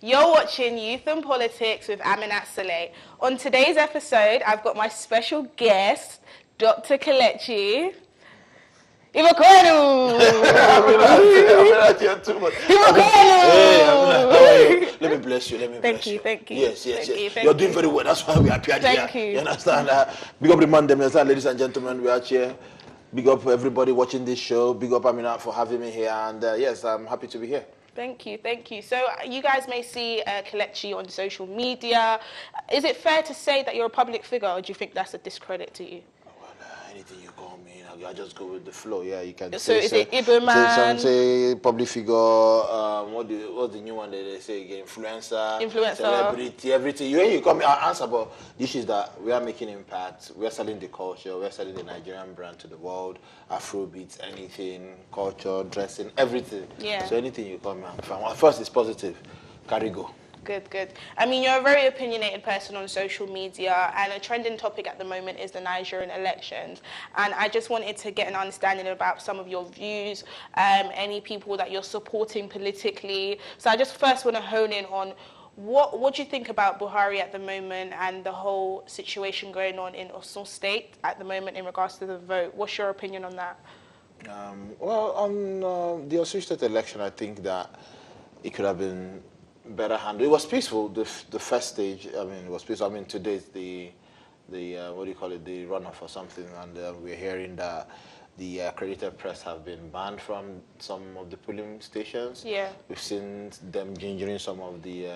You're watching Youth and Politics with Aminat Saleh. On today's episode, I've got my special guest, Dr. Kelechi. Imakwenu! Aminat, you're too much. Hey, Aminat, how are you? Let me bless you. Thank you. Yes. You're doing very well. That's why we appeared here. Thank you. You understand? Big up the man, them, ladies and gentlemen. We are here. Big up everybody watching this show. Big up Aminat for having me here. And yes, I'm happy to be here. Thank you. So you guys may see Kelechi on social media. Is it fair to say that you're a public figure, or do you think that's a discredit to you? Well, anything you call me, I just go with the flow. Yeah, you can. So is it Igbo man? Say public figure. What's the new one that they say again? Influencer, celebrity, everything. When you call me, I answer. But the issue is that we are making impact. We are selling the culture. We are selling the Nigerian brand to the world. Afrobeats, anything, culture, dressing, everything. Yeah. So anything you call me, I'm fine. Well, first, it's positive. Carry go. Good. I mean, you're a very opinionated person on social media, and a trending topic at the moment is the Nigerian elections. And I just wanted to get an understanding about some of your views, any people that you're supporting politically. So I just first want to hone in on what do you think about Buhari at the moment and the whole situation going on in Osun State at the moment in regards to the vote? What's your opinion on that? Well, on the Osun State election, I think that it could have been better handled. It was peaceful, the first stage. I mean, it was peaceful. I mean, today's the what do you call it, the runoff or something, and we're hearing that the accredited press have been banned from some of the polling stations. Yeah. We've seen them gingering some of the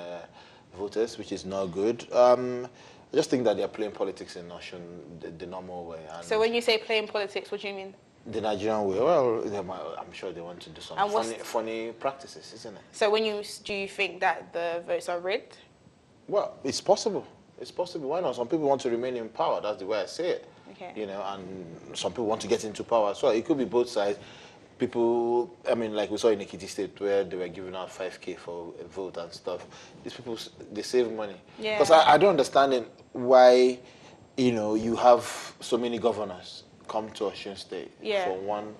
voters, which is not good. I just think that they're playing politics in Osun the normal way. And so when you say playing politics, what do you mean? The Nigerian way. Well, I'm sure they want to do some funny practices, isn't it? So do you think that the votes are rigged? Well, it's possible. It's possible. Why not? Some people want to remain in power. That's the way I say it. Okay. You know, and some people want to get into power. So it could be both sides. People, I mean, like we saw in Anyikude State where they were giving out 5K for a vote and stuff. These people, they save money. Yeah. Because I don't understand why, you have so many governors come to Osun State for one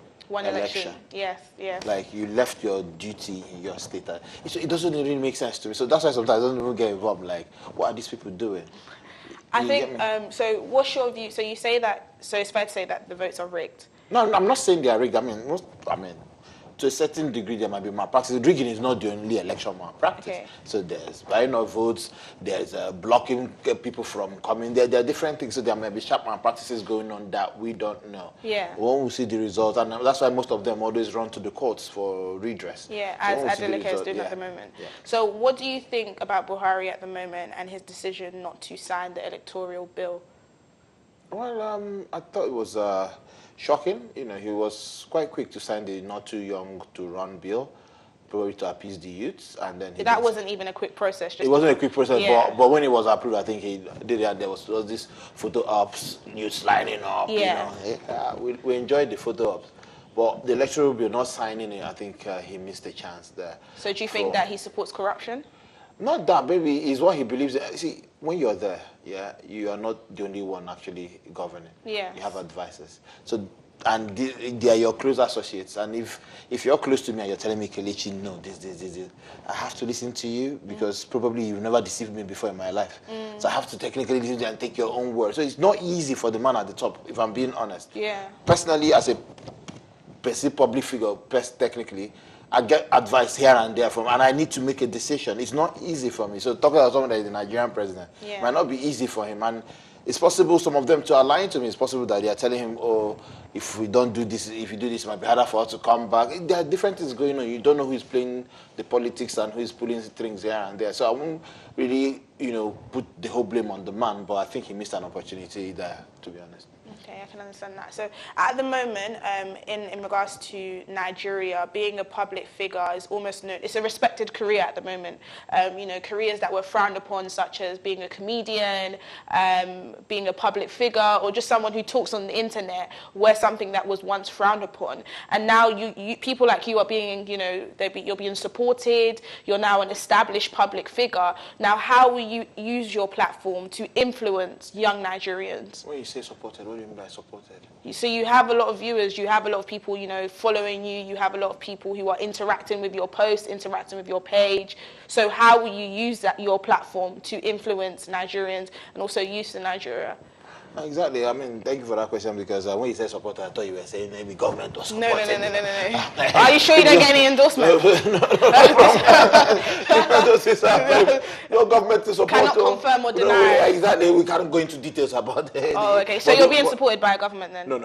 election. Yes. Like you left your duty in your state. It doesn't really make sense to me. So that's why sometimes I don't even get involved. Like, what are these people doing? I think, so what's your view? So you say that, so it's fair to say that the votes are rigged? No, I'm not saying they are rigged. I mean, to a certain degree, there might be malpractice. Rigging is not the only election malpractice. Okay. So there's buying of votes, there's blocking people from coming. There are different things. So there may be sharp malpractices going on that we don't know. Yeah. When we see the results, and that's why most of them always run to the courts for redress. Yeah, as Adeleke is doing at the moment. Yeah. So what do you think about Buhari at the moment and his decision not to sign the electoral bill? Well, I thought it was shocking. He was quite quick to sign the not too young to run bill, probably to appease the youths, and then that wasn't even a quick process. It wasn't a quick process, yeah. but when it was approved, I think he did it. There was this photo ops, youths lining up. Yeah. We enjoyed the photo ops, but the electoral bill not signing it, I think he missed a chance there. So do you think that he supports corruption? Not that, maybe is what he believes. See, when you're there, you are not the only one actually governing. Yeah. You have advisors. So, and they are your close associates. And if you're close to me and you're telling me, Kelechi, no, this, I have to listen to you because probably you've never deceived me before in my life. So I have to technically listen to you and take your own word. So it's not easy for the man at the top, if I'm being honest. Yeah. Personally, as a perceived public figure, technically, I get advice here and there from, and I need to make a decision. It's not easy for me. So talking about someone that is the Nigerian president might not be easy for him. And it's possible some of them to align to me. It's possible that they are telling him, oh, if we don't do this, if you do this, it might be harder for us to come back. There are different things going on. You don't know who is playing the politics and who is pulling strings here and there. So I won't really, put the whole blame on the man, but I think he missed an opportunity there, to be honest. Okay, I can understand that. So at the moment, in regards to Nigeria, being a public figure is almost known. It's a respected career at the moment. Careers that were frowned upon, such as being a comedian, being a public figure, or just someone who talks on the internet, were something that was once frowned upon. And now you people like you are being, you're being supported. You're now an established public figure. Now, how will you use your platform to influence young Nigerians? When you say supported, what do you mean by supported. So you have a lot of viewers, you have a lot of people, you know, following you, you have a lot of people who are interacting with your posts, interacting with your page. So how will you use your platform to influence Nigerians and also youth in Nigeria? Exactly. I mean, thank you for that question, because when you said supporter, I thought you were saying maybe government or support. No. Are you sure you don't get any endorsement? No government to support. Cannot confirm or deny. No, exactly. We can't go into details about it. Oh, okay. So you're being supported by a government then? No.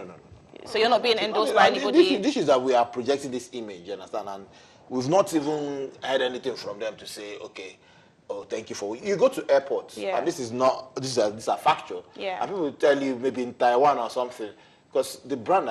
So you're not being endorsed by anybody? This is that we are projecting this image, you understand? And we've not even heard anything from them to say, okay, oh, thank you for... You go to airports, and this is factual. Yeah. And people will tell you maybe in Taiwan or something, because the brand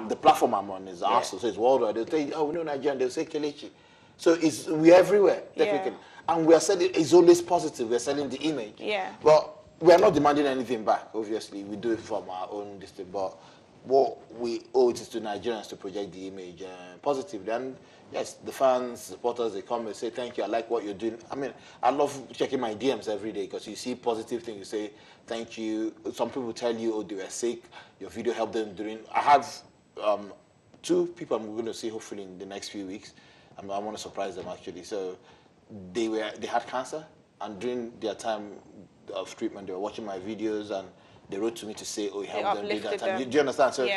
the platform I'm on is ASO, so it's worldwide. They'll tell you, oh, we know Nigerian, they'll say Kelechi. So we're everywhere, technically. Yeah. And we are selling, it's always positive, we're selling the image. Yeah. But we are not demanding anything back, obviously. We do it from our own district, but what we owe it is to Nigerians to project the image positively. And yes, the fans, supporters, they come and say, thank you, I like what you're doing. I mean, I love checking my DMs every day, because you see positive things, you say, thank you. Some people tell you, oh, they were sick, your video helped them during... I have 2 people I'm going to see hopefully in the next few weeks. I want to surprise them, actually. So they had cancer, and during their time of treatment, they were watching my videos, and they wrote to me to say, oh, you helped them do that. And do you understand? So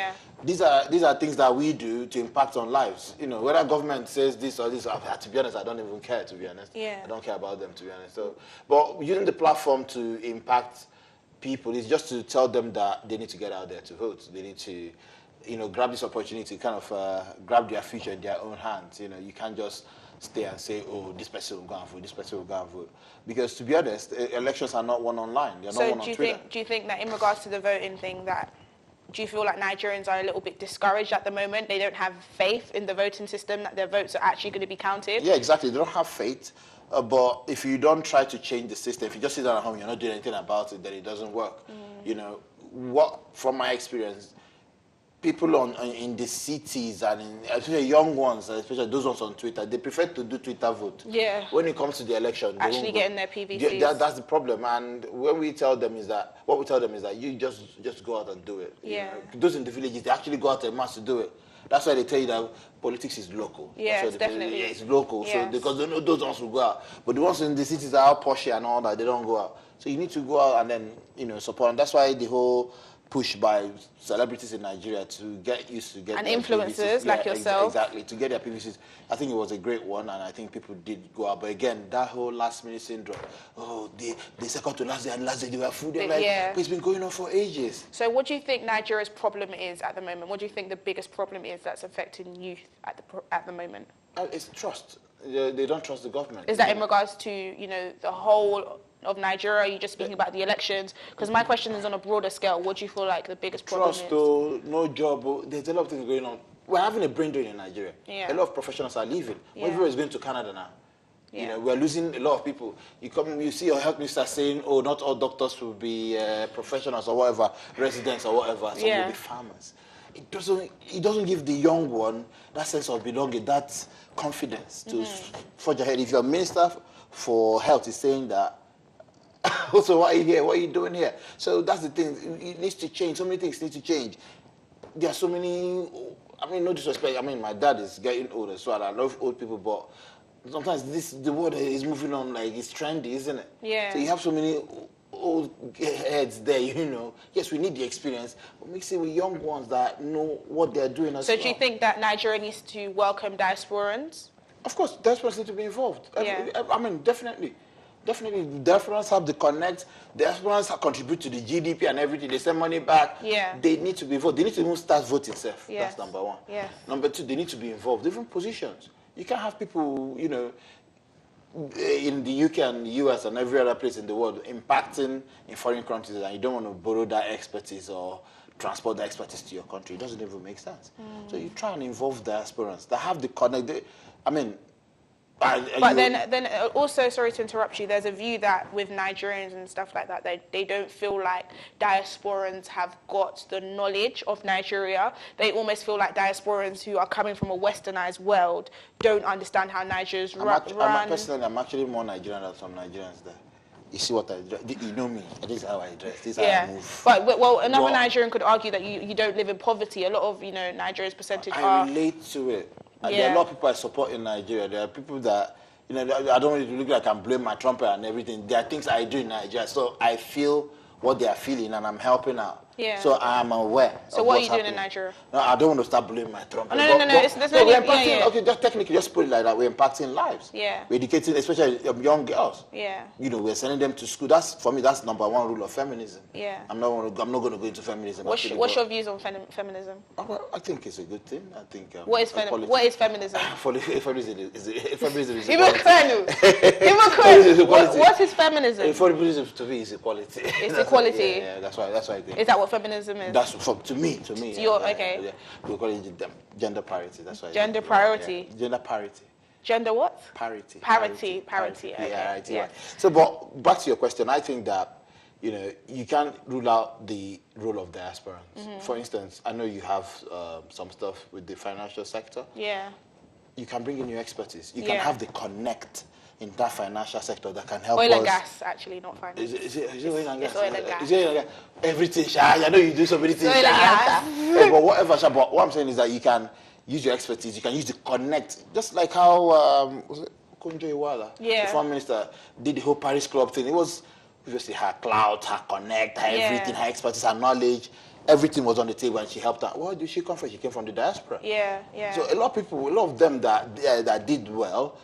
these are things that we do to impact on lives. You know, whether government says this or this, to be honest, I don't even care, to be honest. I don't care about them, to be honest. So, but using the platform to impact people is just to tell them that they need to get out there to vote. They need to, you know, grab this opportunity, kind of grab their future in their own hands. You know, you can't just stay and say, oh, this person will go and vote, this person will go and vote. Because to be honest, elections are not won online. They're not won on Twitter. Do you think that in regards to the voting thing, do you feel like Nigerians are a little bit discouraged at the moment? They don't have faith in the voting system, that their votes are actually going to be counted? Yeah, exactly. They don't have faith. But if you don't try to change the system, if you just sit down at home, you're not doing anything about it, then it doesn't work. You know, from my experience, people in the cities and especially young ones, especially those ones on Twitter, they prefer to do Twitter vote. Yeah. When it comes to the election, they actually getting their PVCs. That's the problem. And what we tell them is that you just go out and do it. Yeah. You know? Those in the villages, they actually go out en masse to do it. That's why they tell you that politics is local. Yeah, it's definitely. It's local. Yes. So because they know those ones will go out, but the ones in the cities are all poshy and all that, they don't go out. So you need to go out and then, you know, support. And that's why the whole push by celebrities in Nigeria to get used to get and influencers like yourself, exactly, to get their PVCs. I think it was a great one, and I think people did go out. But again, that whole last minute syndrome. Oh, the second to last day and last day they were full. They're like, it's been going on for ages. So, what do you think Nigeria's problem is at the moment? What do you think the biggest problem is that's affecting youth at the moment? It's trust. They don't trust the government. Is that in regards to, you know, the whole of Nigeria? Are you just speaking about the elections? Because my question is on a broader scale. What do you feel like the biggest problem is? Trust, though, no job. There's a lot of things going on. We're having a brain drain in Nigeria. A lot of professionals are leaving. Everyone is going to Canada now. You know, we're losing a lot of people. You see your health minister saying, oh, not all doctors will be professionals or whatever, residents or whatever. Some will be farmers. It doesn't give the young one that sense of belonging, that confidence to forge ahead. If your minister for health is saying that, so why are you here? What are you doing here? So that's the thing. It needs to change. So many things need to change. There are so many. I mean, no disrespect. I mean, my dad is getting older, so I love old people, but sometimes the world is moving on like it's trendy, isn't it? Yeah. So you have so many old heads there, you know. Yes, we need the experience, but mix it with young ones that know what they're doing as well. So do you think that Nigeria needs to welcome diasporans? Of course, diasporans need to be involved. I mean, definitely. Definitely, diasporans have the connect. Diasporans contribute to the GDP and everything. They send money back. Yeah. They need to be involved. They need to even start voting self. Yes. That's number one. Yes. Number two, they need to be involved. Different positions. You can't have people, you know, in the UK and the US and every other place in the world impacting in foreign countries, and you don't want to borrow that expertise or transport that expertise to your country. It doesn't even make sense. So you try and involve diasporans that have the connect. But then also, sorry to interrupt you, there's a view that with Nigerians and stuff like that, they don't feel like diasporans have got the knowledge of Nigeria. They almost feel like diasporans who are coming from a westernized world don't understand how Nigeria's run. Personally, I'm actually more Nigerian than some Nigerians there. You see what I dress. You know me. This is how I dress. This is Yeah. how I move. But well, another Nigerian could argue that you don't live in poverty. A lot of Nigeria's percentage I relate to it. And there are a lot of people I support in Nigeria. There are people that I don't really look like I can blame my trumpet and everything. There are things I do in Nigeria, so I feel what they are feeling and I'm helping out. Yeah. So I am aware. So what are you doing in Nigeria? No, I don't want to start blaming my trumpet. Oh, no. We're impacting. Okay, just technically, just put it like that. We're impacting lives. Yeah. We're educating, especially young girls. Yeah. We're sending them to school. For me, that's number one rule of feminism. Yeah. I'm not going to go into feminism. What's your views on feminism? I think it's a good thing. I think. What is feminism? Feminism is What is feminism? Feminism to me is equality. It's equality. Yeah, that's why I think. Is that what feminism is? That's to me. Okay. Yeah. We call it gender parity. That's why. Gender priority. Yeah. Gender parity. Gender what? Parity. Parity. Okay. Yeah. So, but back to your question, I think that you can't rule out the role of diasporans. For instance, I know you have some stuff with the financial sector. Yeah. You can bring in your expertise. You can have the connect in that financial sector that can help oil us. and gas, actually, not finance. Is it oil and gas? It's oil and gas. Is it oil and gas? Everything, I know you do so many things. Oil and gas. But whatever, but what I'm saying is that you can use your expertise, you can use the connect, just like how, was it Kunjo Iweala, the Foreign Minister, did the whole Paris Club thing. It was obviously her clout, her connect, her everything, her expertise, her knowledge. Everything was on the table and she helped out. Where did she come from? She came from the diaspora. Yeah. So a lot of them that did well,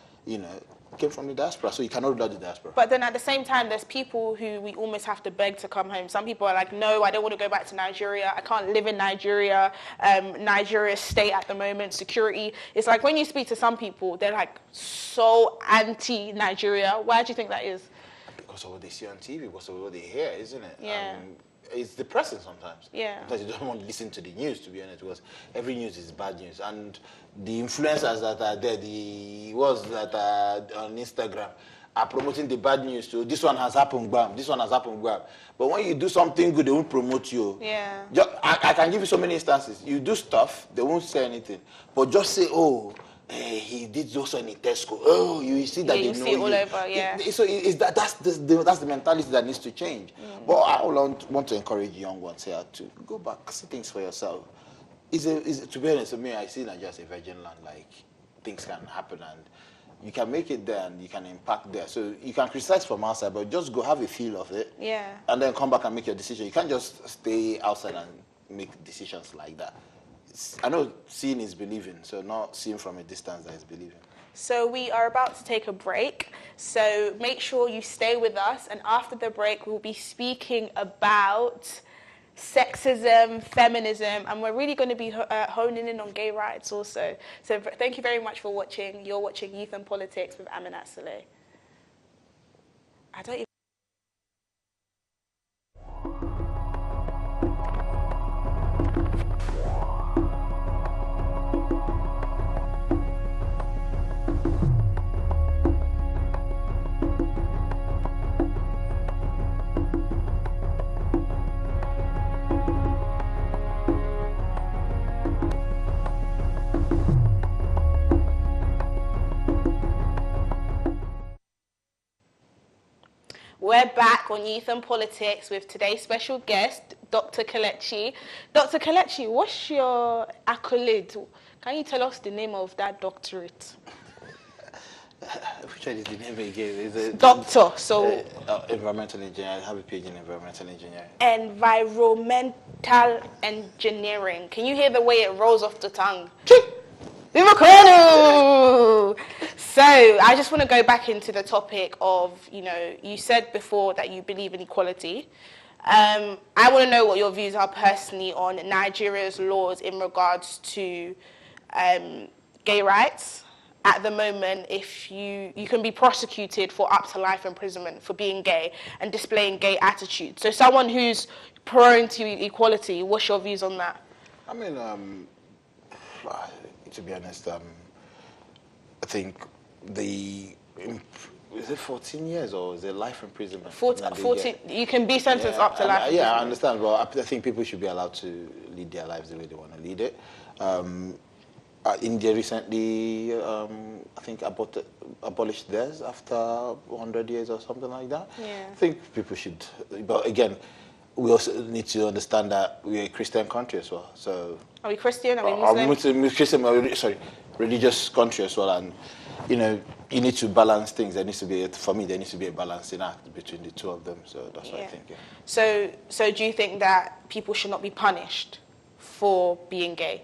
came from the diaspora, so you cannot rule out the diaspora. But then at the same time, there's people who we almost have to beg to come home. Some people are like, no, I don't want to go back to Nigeria. I can't live in Nigeria. Nigeria's state at the moment, security. It's like when you speak to some people, they're like so anti-Nigeria. Why do you think that is? Because of what they see on TV, because of what they hear, isn't it? Yeah. It's depressing sometimes. Yeah. Because you don't want to listen to the news, to be honest, because every news is bad news. And the influencers that are there, the ones that are on Instagram, are promoting the bad news too. This one has happened, bam. This one has happened, bam. But when you do something good, they won't promote you. Yeah. I can give you so many instances. You do stuff, they won't say anything. But just say, he did also in Tesco. Oh, you see that they know see it all over, yeah. That's the mentality that needs to change. But I want to encourage young ones here to go back, see things for yourself. To be honest with me, I see Nigeria as a virgin land. Like, things can happen and you can make it there and you can impact there. So you can criticize from outside, but just go have a feel of it. Yeah. And then come back and make your decision. You can't just stay outside and make decisions like that. I know seeing is believing, so not seeing from a distance that is believing. So we are about to take a break, so make sure you stay with us, and after the break we'll be speaking about sexism, feminism, and we're really going to be honing in on gay rights also. So thank you very much for watching. You're watching Youth and Politics with Aminat Saleh. I don't even We're back on Youth and Politics with today's special guest, Dr. Kelechi. Dr. Kelechi, what's your accolade? Can you tell us the name of that doctorate? Which one is the name again? Is it Doctor, so... environmental engineering. I have a PhD in environmental engineering. Environmental engineering. Can you hear the way it rolls off the tongue? So I just want to go back into the topic of, you said before that you believe in equality. I want to know what your views are personally on Nigeria's laws in regards to gay rights. At the moment, if you can be prosecuted for up to life imprisonment for being gay and displaying gay attitudes. So someone who's prone to equality, what's your views on that? I mean, to be honest, I think is it 14 years or is it life imprisonment? 14, you can be sentenced up to life. Yeah, I understand, but I think people should be allowed to lead their lives the way they want to lead it. India recently, I think, abolished theirs after 100 years or something like that. Yeah. I think people should, but again, we also need to understand that we're a Christian country as well. So are we Christian? Are we Muslim? Christian, religious country as well, and you know, you need to balance things. There needs to be, for me, there needs to be a balancing act between the two of them. So that's what I think. Yeah. So do you think that people should not be punished for being gay?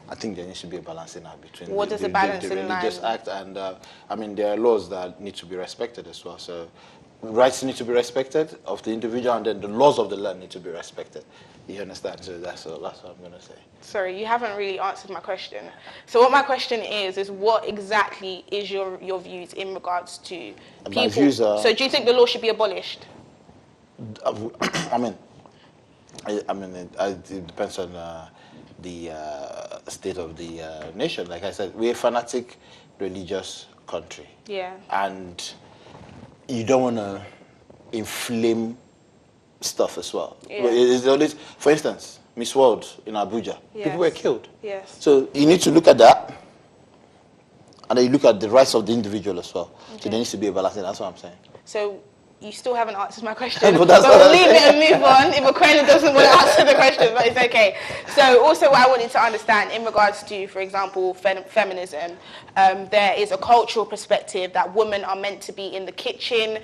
I think there needs to be a balancing act between the religious act and, I mean, there are laws that need to be respected as well. So rights need to be respected of the individual, and then the laws of the land need to be respected. You understand? So that's what I'm going to say. Sorry, you haven't really answered my question. So what my question is what exactly is your views in regards to people? My views are, so do you think the law should be abolished? I mean, it depends on the state of the nation. Like I said, we're a fanatic religious country. Yeah. And you don't want to inflame stuff as well. Yeah. For instance, Miss World in Abuja, yes. People were killed. Yes. So you need to look at that, and then you look at the rights of the individual as well. Okay. So there needs to be a balance. That's what I'm saying. So you still haven't answered my question. But we'll leave it and move on. If Aquena doesn't want to answer the question, but it's okay. So also what I wanted to understand in regards to, for example, feminism, there is a cultural perspective that women are meant to be in the kitchen,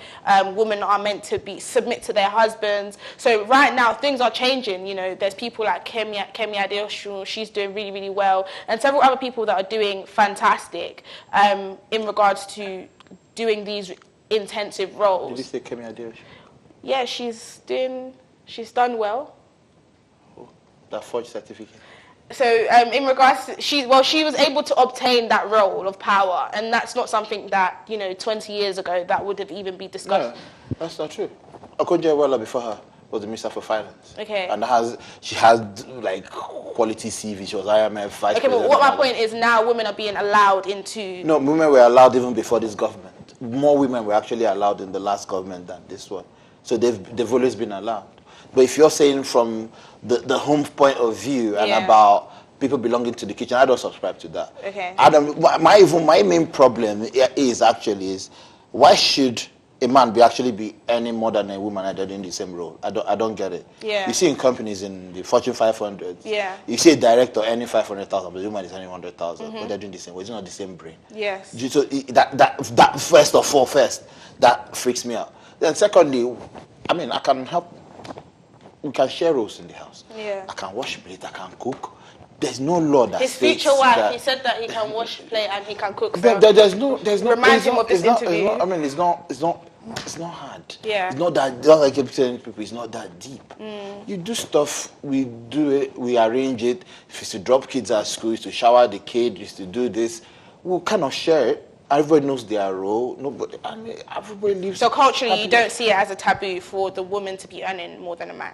women are meant to submit to their husbands. So right now things are changing. You know, there's people like Kemi Adeosun, she's doing really, really well, and several other people that are doing fantastic in regards to doing these intensive roles. Did you say Kemi Adeosun? Yeah, she's done well. Oh, that forged certificate. So in regards to, she was able to obtain that role of power, and that's not something that, 20 years ago that would have even been discussed. No, that's not true. Okonjo-Iweala before her was the Minister for Finance. Okay. And she has like quality CV. She was IMF vice president. Okay, but what my point is now women are being allowed into... No, women were allowed even before this government. More women were actually allowed in the last government than this one. So they've always been allowed. But if you're saying from the home point of view and about people belonging to the kitchen, I don't subscribe to that. Okay. My main problem is why should a man be earning more than a woman and they're doing the same role? I don't get it. Yeah. You see in companies in the Fortune 500, you see a director earning 500,000, but the woman is earning 100,000, but they're doing the same. Well, it's not the same brain. Yes. So that first of all, that freaks me out. Then secondly, I mean, I can help. We can share roles in the house. Yeah. I can wash plate. I can cook. There's no law that his states future wife, that he said that he can wash plate and he can cook. So there's no. Remind him of this interview. It's not hard. Yeah. It's not that. Don't like keep telling people. It's not that deep. You do stuff. We do it. We arrange it. If it's to drop kids at school, it's to shower the kid, it's to do this. We'll kind of share it. Everybody knows their role. Everybody lives. So culturally, you don't see it as a taboo for the woman to be earning more than a man.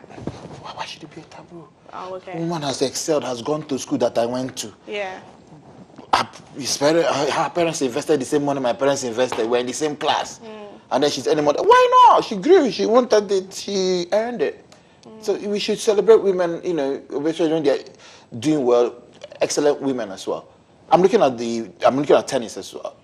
Why should it be a taboo? Oh, okay. Woman has excelled, has gone to school that I went to. Yeah. Her parents invested the same money my parents invested. We're in the same class. And then she's earning more. Why not? She grew. She wanted it. She earned it. So we should celebrate women, especially when they're doing well, excellent women as well. I'm looking at tennis as well.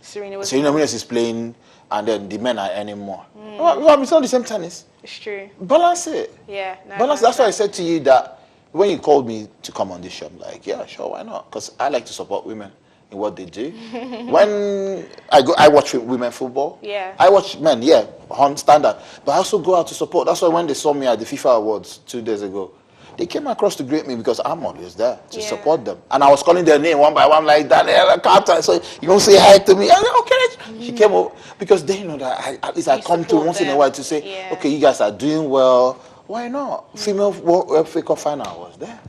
Serena Williams is playing, and then the men are earning more. Well, it's not the same tennis. It's true. Balance it. Yeah. No, balance. That's why I said to you that when you called me to come on this show, I'm like, yeah, sure, why not? Because I like to support women in what they do. When I watch women football. Yeah. I watch men, on standard. But I also go out to support. That's why when they saw me at the FIFA Awards 2 days ago, they came across to greet me because I'm always there to support them. And I was calling their name one by one like Daniela Carter. So you don't say hi to me. I said, okay. She came over because they know that at least I come to once in a while to say, okay, you guys are doing well. Why not? Female World Cup final was there.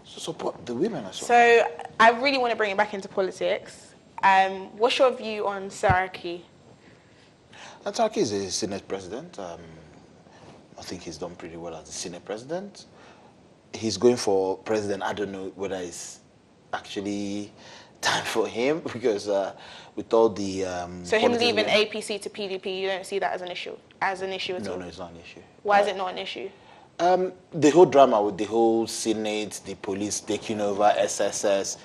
So support the women as well. So I really want to bring it back into politics. What's your view on Saraki? Saraki is a Senate president. I think he's done pretty well as a Senate president. He's going for president. I don't know whether it's actually time for him because with all the so him leaving APC to PDP, you don't see that as an issue at all? No, it's not an issue. Why is it not an issue? The whole drama with the whole Senate, the police taking over, SSS,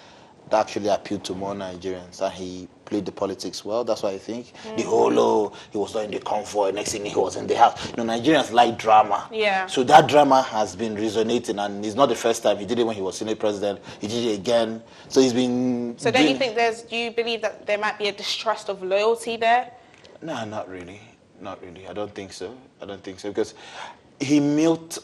that actually appealed to more Nigerians, and he played the politics well. That's why I think the whole, he was not in the convoy, next thing he was in the house. Nigerians like drama. Yeah. So that drama has been resonating, and it's not the first time. He did it when he was Senate president. He did it again. So he's been... So do you believe that there might be a distrust of loyalty there? No, not really. Not really. I don't think so. Because he milked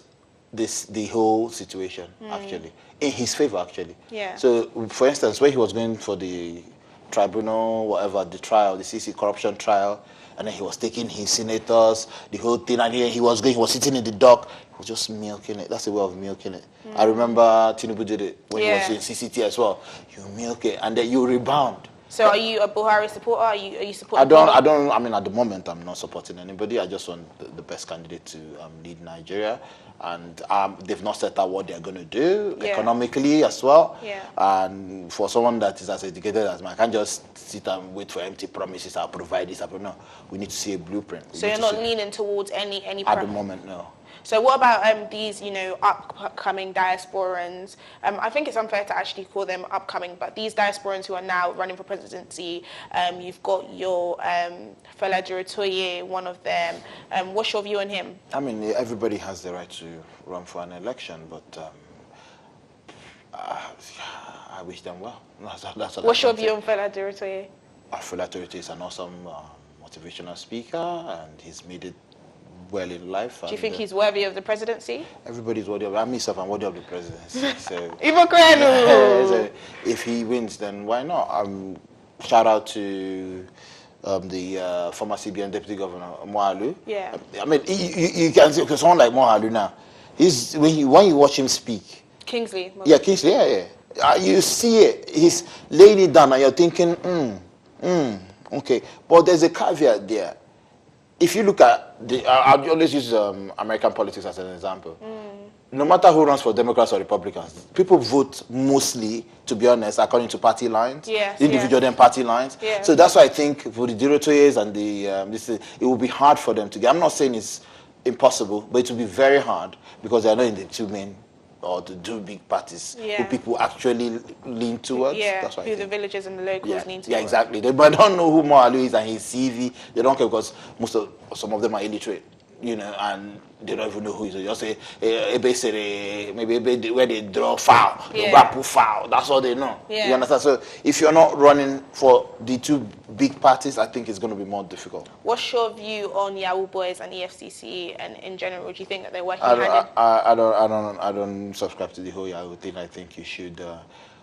the whole situation, actually, in his favor, actually. Yeah. So, for instance, when he was going for the tribunal, whatever, the trial, the CC corruption trial, and then he was taking his senators, the whole thing, and he was sitting in the dock, he was just milking it. That's the way of milking it. I remember Tinubu did it when he was in CCT as well. You milk it, and then you rebound. So are you a Buhari supporter? Are you supporting? I mean, at the moment, I'm not supporting anybody. I just want the best candidate to lead Nigeria. And they've not set out what they're going to do economically as well. Yeah. And for someone that is as educated as me, I can't just sit and wait for empty promises. I'll provide this. No, we need to see a blueprint. So you're not leaning towards any at the moment, no. So what about these, upcoming diasporans? I think it's unfair to actually call them upcoming, but these diasporans who are now running for presidency, you've got your Fela Duritoye, one of them. What's your view on him? I mean, everybody has the right to run for an election, but I wish them well. That's what's your view on Fela Duritoye? Fela Duritoye is an awesome motivational speaker, and he's made it well in life. Do you think he's worthy of the presidency? Everybody's worthy of it. I myself am worthy of the presidency. So, so if he wins, then why not? Shout out to the former CBN Deputy Governor, Moalu. Yeah. I mean, you can see, because someone like Moalu now, when you watch him speak. Kingsley. Yeah, Kingsley, yeah. You see it. He's laying it down, and you're thinking, okay. But there's a caveat there. If you look at I always use American politics as an example. No matter who runs for Democrats or Republicans, people vote mostly, to be honest, according to party lines. Yes, individual then party lines. Yeah. So that's why I think for the Duritoyes and it will be hard for them to get. I'm not saying it's impossible, but it will be very hard because they are not in the two main or the two big parties who people actually lean towards. Yeah, that's why who the villagers and the locals lean towards. Yeah, exactly. But I don't know who Moalu is and his CV. They don't care because some of them are illiterate, and they don't even know who he is. They just say, maybe where they draw foul, foul. That's all they know. Yeah. You understand? So if you're not running for the two big parties, I think it's going to be more difficult. What's your view on Yahoo Boys and EFCC and in general? Do you think that they're working I don't subscribe to the whole Yahoo thing. I think you should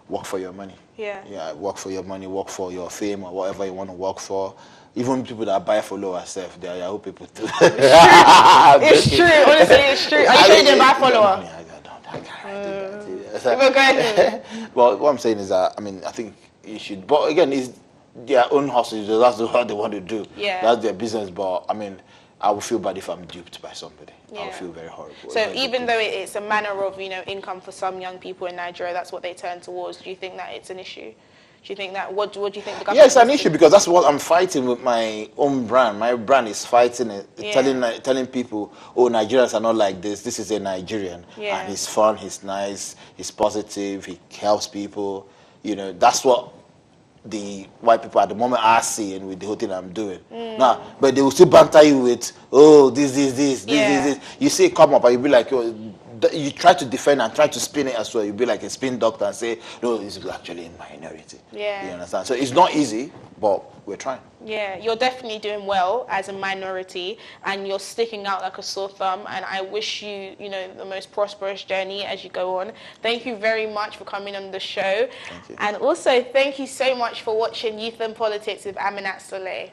work for your money. Yeah, work for your money, work for your fame or whatever you want to work for. Even people that buy followers, they are Yahoo people too. It's true, honestly, it's true. Are you sure you didn't buy follower? I can't. But what I'm saying is that, I think you should, but again, it's their own hustle. That's what they want to do. Yeah. That's their business, but I would feel bad if I'm duped by somebody. I would feel very horrible. So even though it's a manner of, income for some young people in Nigeria, that's what they turn towards, do you think that it's an issue? Do you think that, what do you think the government... Yeah, it's an issue because that's what I'm fighting with my own brand. My brand is fighting it, telling people, oh, Nigerians are not like this. This is a Nigerian. Yeah. And he's fun, he's nice, he's positive, he helps people. That's what the white people at the moment are seeing with the whole thing I'm doing. Now, but they will still banter you with, oh, this. You see it come up and you'll be like, oh, you try to defend and try to spin it as well. You'll be like a spin doctor and say, no, it's actually in minority. Yeah. You understand? So it's not easy, but we're trying. Yeah, you're definitely doing well as a minority and you're sticking out like a sore thumb, and I wish you, the most prosperous journey as you go on. Thank you very much for coming on the show. Thank you. And also, thank you so much for watching Youth and Politics with Aminat Soleil.